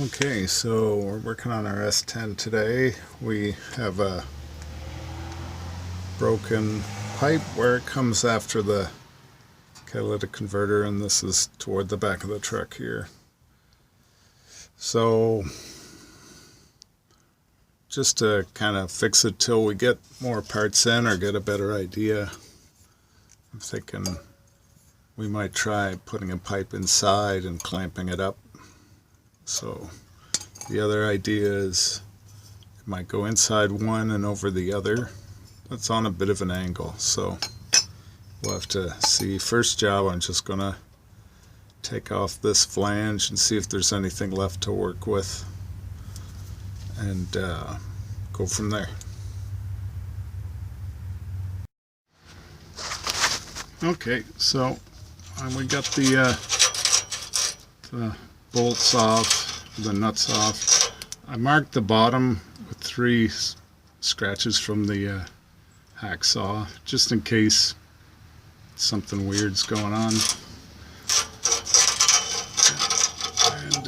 Okay, so we're working on our S10 today. We have a broken pipe where it comes after the catalytic converter, and this is toward the back of the truck here. So just to kind of fix it till we get more parts in or get a better idea, I'm thinking we might try putting a pipe inside and clamping it up. So the other idea is it might go inside one and over the other. That's on a bit of an angle, so we'll have to see. First job, I'm just gonna take off this flange and see if there's anything left to work with, and go from there. Okay, so we got the bolts off, the nuts off. I marked the bottom with 3 scratches from the hacksaw, just in case something weird's going on. And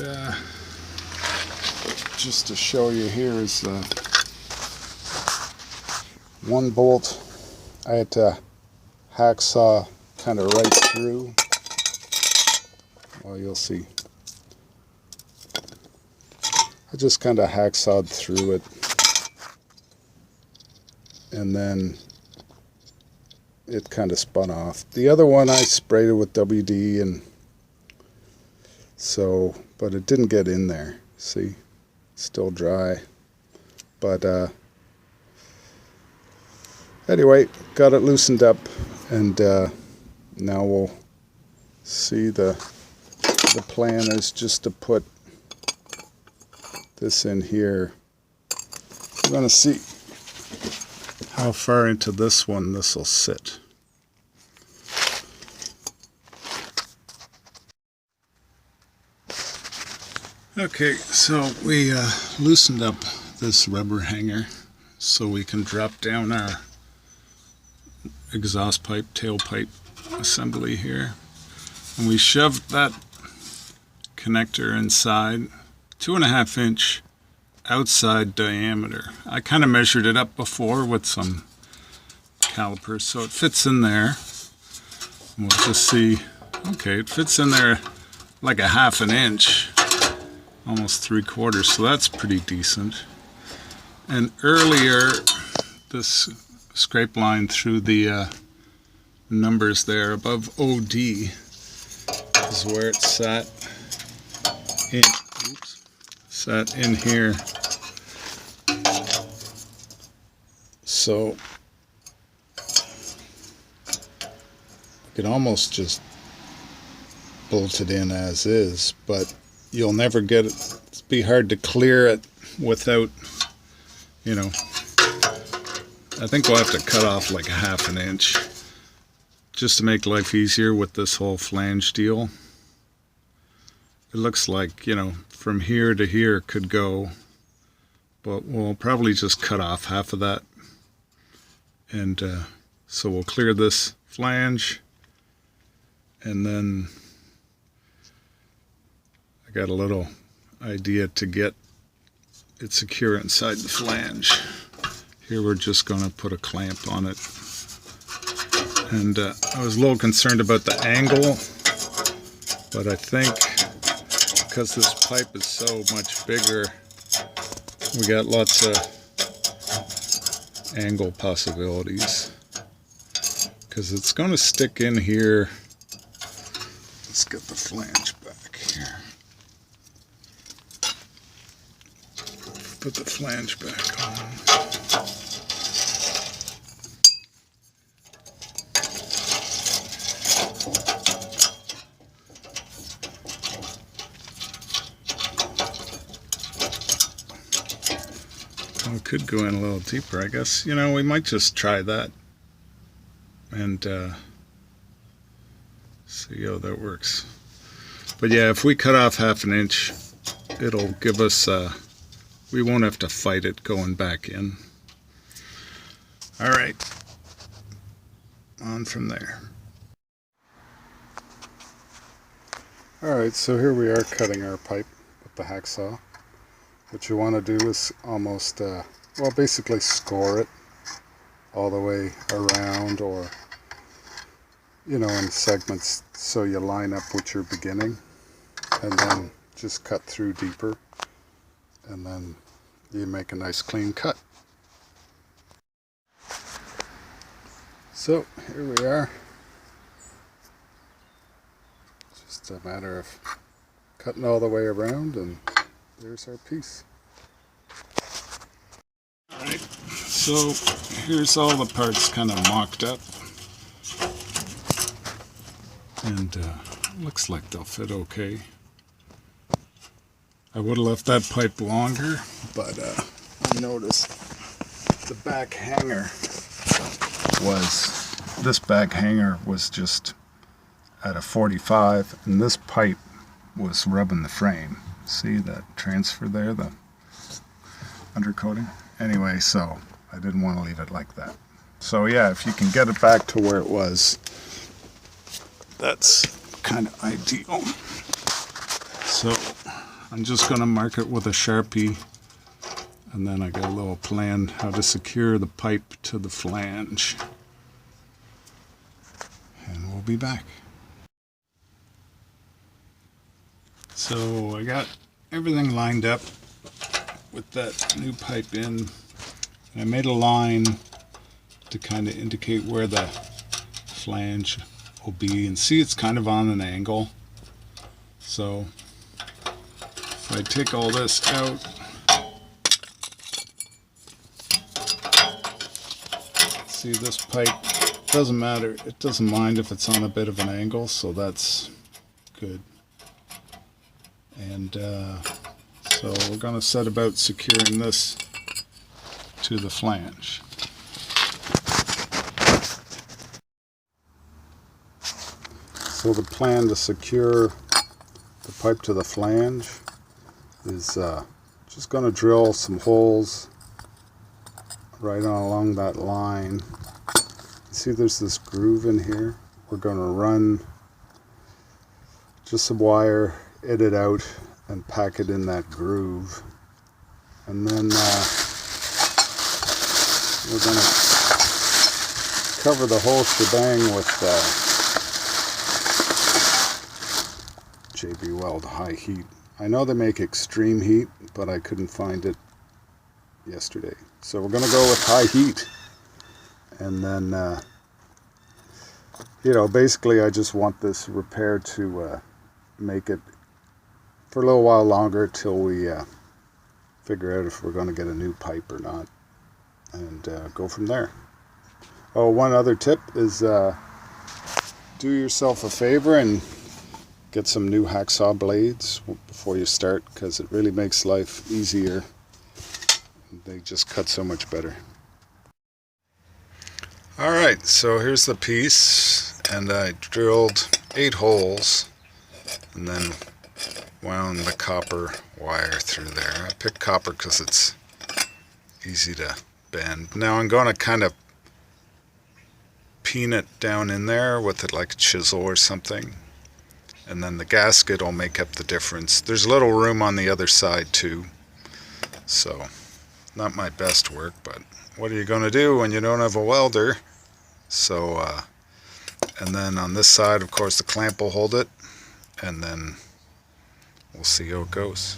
just to show you, here is one bolt I had to hacksaw kind of right through. Well, you'll see. I just kind of hacksawed through it, and then it kind of spun off. The other one I sprayed it with WD, and so, but it didn't get in there. See, it's still dry. But anyway, got it loosened up, and now we'll see. The plan is just to put this in here. We're going to see how far into this one this will sit. Okay, so we loosened up this rubber hanger so we can drop down our exhaust pipe, tailpipe assembly here. And we shoved that connector inside, 2.5 inch outside diameter. I kind of measured it up before with some calipers, so it fits in there. And we'll just see. Okay, it fits in there like a 1/2 inch, almost 3/4, so that's pretty decent. And earlier, this scrape line through the numbers there above OD is where it sat in. Oops. Sat in here. So you could almost just bolt it in as is, but you'll never get it. It'd be hard to clear it without, you know, I think we'll have to cut off like a 1/2 inch just to make life easier with this whole flange deal. It looks like, you know, from here to here could go, but we'll probably just cut off half of that. And so we'll clear this flange, and then I got a little idea to get it secure inside the flange. Here we're just going to put a clamp on it. And I was a little concerned about the angle, but I think because this pipe is so much bigger, we got lots of angle possibilities, because it's going to stick in here. Let's get the flange back here. Put the flange back on. We could go in a little deeper, I guess. You know, we might just try that and see how that works. But yeah, if we cut off 1/2 inch, it'll give us, we won't have to fight it going back in. All right, on from there. All right, so here we are cutting our pipe with with the hacksaw. What you want to do is almost, well, basically score it all the way around, or, you know, in segments, so you line up with your beginning, and then just cut through deeper, and then you make a nice clean cut. So here we are. Just a matter of cutting all the way around, and there's our piece. Alright, so here's all the parts kind of mocked up, and looks like they'll fit okay. I would have left that pipe longer, but I noticed the back hanger was just at a 45, and this pipe was rubbing the frame. See that transfer there, the undercoating? Anyway, so I didn't want to leave it like that. So yeah, if you can get it back to where it was, that's kind of ideal. So I'm just going to mark it with a Sharpie, and then I got a little plan how to secure the pipe to the flange. And we'll be back. So I got everything lined up with that new pipe in, and I made a line to kind of indicate where the flange will be, and see it's kind of on an angle. So if I take all this out, see this pipe, doesn't matter, it doesn't mind if it's on a bit of an angle, so that's good. And so we're going to set about securing this to the flange. So the plan to secure the pipe to the flange is just going to drill some holes right on along that line. See, there's this groove in here. We're going to run just some wire, it out, and pack it in that groove. And then we're going to cover the whole shebang with JB Weld high heat. I know they make extreme heat, but I couldn't find it yesterday. So we're going to go with high heat. And then, you know, basically I just want this repair to make it for a little while longer till we figure out if we're going to get a new pipe or not, and go from there. Oh, one other tip is do yourself a favor and get some new hacksaw blades before you start, because it really makes life easier. They just cut so much better. Alright, so here's the piece, and I drilled 8 holes and then wound the copper wire through there. I picked copper because it's easy to bend. Now I'm going to kind of peen it down in there with it like a chisel or something, and then the gasket will make up the difference. There's a little room on the other side too, so not my best work, but what are you going to do when you don't have a welder? So and then on this side, of course, the clamp will hold it, and then we'll see how it goes.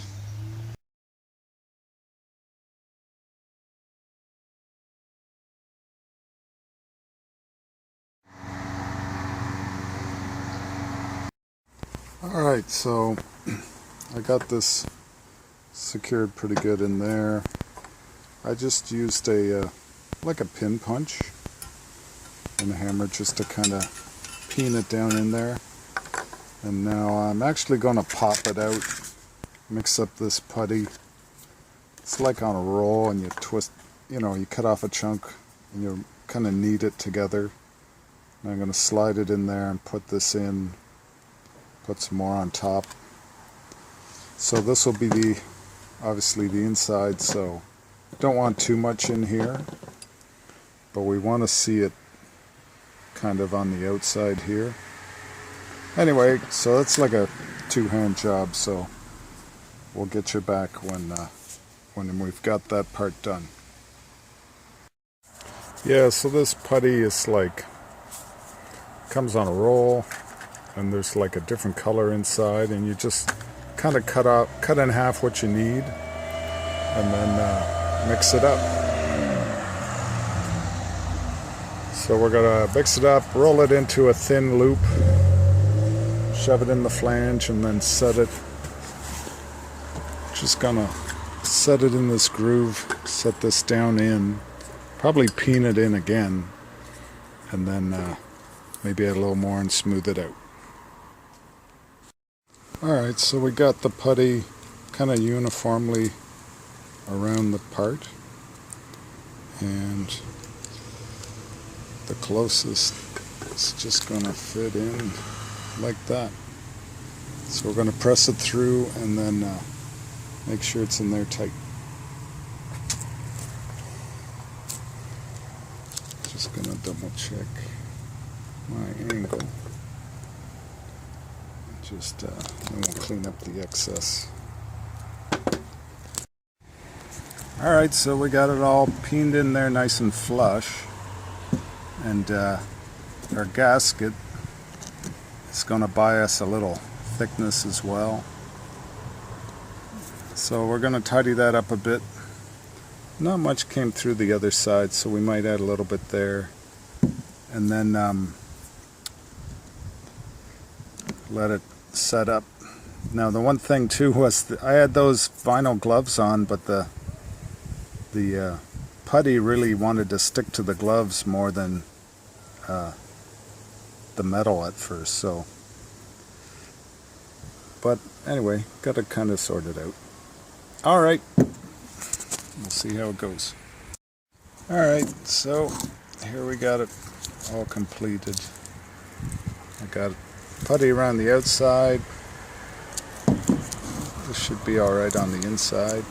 Alright, so I got this secured pretty good in there. I just used a like a pin punch and a hammer just to kind of peen it down in there. And now I'm actually going to pop it out, mix up this putty. It's like on a roll, and you twist, you know, you cut off a chunk and you kind of knead it together. And I'm going to slide it in there and put this in, put some more on top. So this will be the, obviously the inside, so don't want too much in here, but we want to see it kind of on the outside here. Anyway, so that's like a two-hand job, so we'll get you back when we've got that part done. Yeah, so this putty is like, comes on a roll, and there's like a different color inside, and you just kind of cut in half what you need, and then mix it up. So we're gonna mix it up, roll it into a thin loop, shove it in the flange, and then set it. Just gonna set it in this groove, set this down in, probably peen it in again, and then maybe add a little more and smooth it out. Alright, so we got the putty kind of uniformly around the part, and the closest is just going to fit in like that. So we're going to press it through and then make sure it's in there tight. Just going to double check my angle. Just then we'll clean up the excess. Alright, so we got it all peened in there nice and flush. And our gasket is going to buy us a little thickness as well. So we're going to tidy that up a bit. Not much came through the other side, so we might add a little bit there. And then let it set up. Now the one thing too was I had those vinyl gloves on, but the putty really wanted to stick to the gloves more than the metal at first. So, but anyway, got to kind of sort it out. All right, we'll see how it goes. All right, so here we got it all completed. I got putty around the outside. This should be all right on the inside.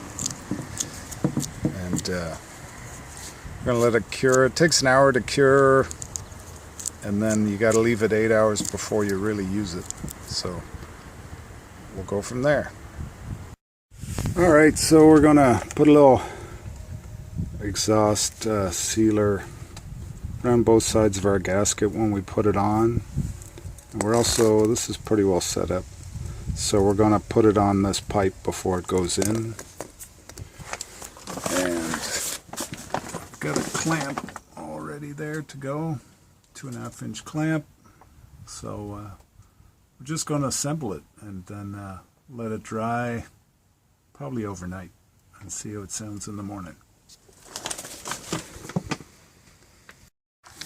And we're gonna let it cure. It takes an hour to cure, and then you got to leave it 8 hours before you really use it. So we'll go from there. All right, so we're gonna put a little exhaust sealer around both sides of our gasket when we put it on. And we're also, this is pretty well set up, so we're gonna put it on this pipe before it goes in. And I've got a clamp already there to go, 2.5 inch clamp. So we're just going to assemble it and then let it dry probably overnight and see how it sounds in the morning.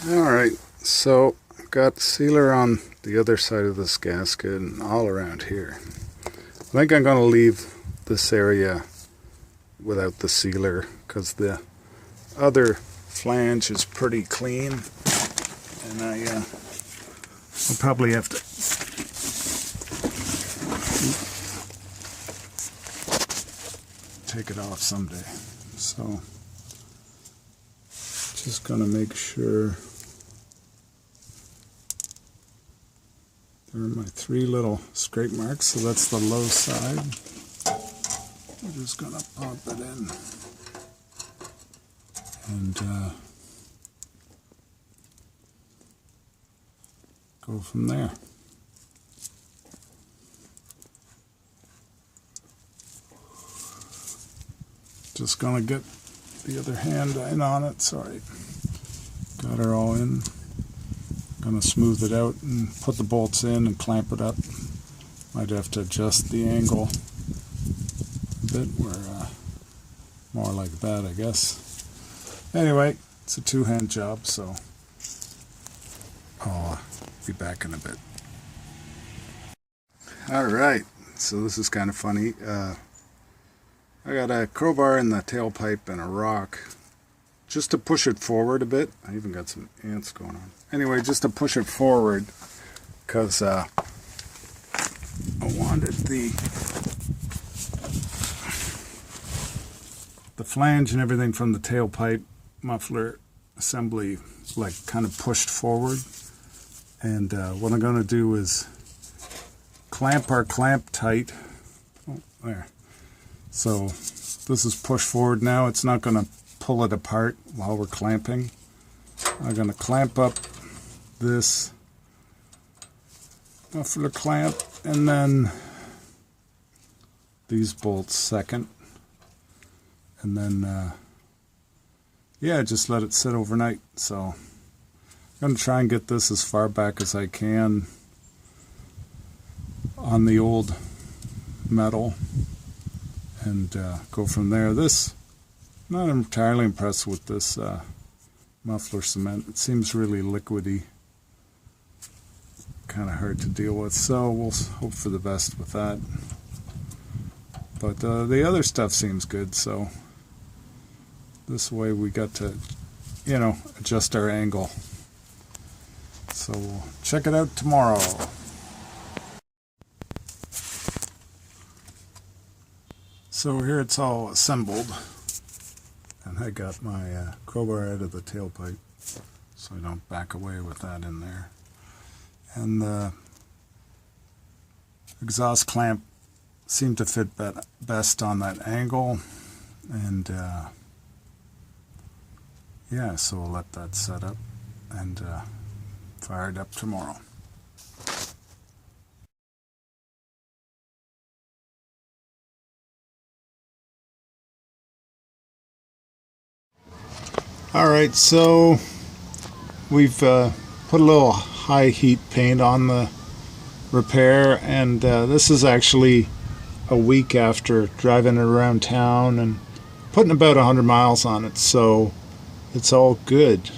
Alright, so I've got sealer on the other side of this gasket and all around here. I think I'm going to leave this area without the sealer because the other flange is pretty clean, and I'll probably have to take it off someday. So just gonna make sure. There are my 3 little scrape marks, so that's the low side. I'm just gonna pop it in and go from there. Just gonna get the other hand in on it. Sorry, got her all in. Gonna smooth it out and put the bolts in and clamp it up. Might have to adjust the angle a bit, where more like that, I guess. Anyway, it's a 2-hand job, so I'll be back in a bit. Alright, so this is kind of funny. I got a crowbar in the tailpipe and a rock just to push it forward a bit. I even got some ants going on. Anyway, just to push it forward because I wanted the flange and everything from the tailpipe muffler assembly like kind of pushed forward. And what I'm going to do is clamp our clamp tight. Oh, there. So this is push forward now. It's not going to pull it apart while we're clamping. I'm going to clamp up this muffler clamp and then these bolts second, and then yeah, just let it sit overnight. So I'm going to try and get this as far back as I can on the old metal and go from there. This, not entirely impressed with this muffler cement. It seems really liquidy, kind of hard to deal with, so we'll hope for the best with that. But the other stuff seems good, so this way we got to, you know, adjust our angle. So we'll check it out tomorrow. So here it's all assembled, and I got my crowbar out of the tailpipe so I don't back away with that in there. And the exhaust clamp seemed to fit best on that angle, and yeah, so we'll let that set up and fire it up tomorrow. Alright, so we've put a little high heat paint on the repair, and this is actually a week after driving it around town and putting about 100 miles on it, so it's all good.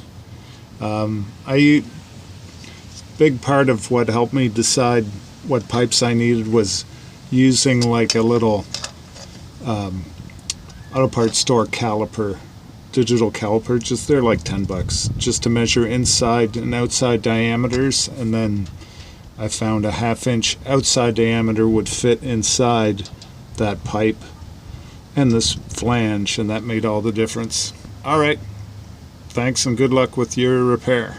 Big part of what helped me decide what pipes I needed was using like a little auto parts store caliper, digital caliper. Just they're like $10 just to measure inside and outside diameters, and then I found a 1/2 inch outside diameter would fit inside that pipe and this flange, and that made all the difference. Alright, thanks and good luck with your repair.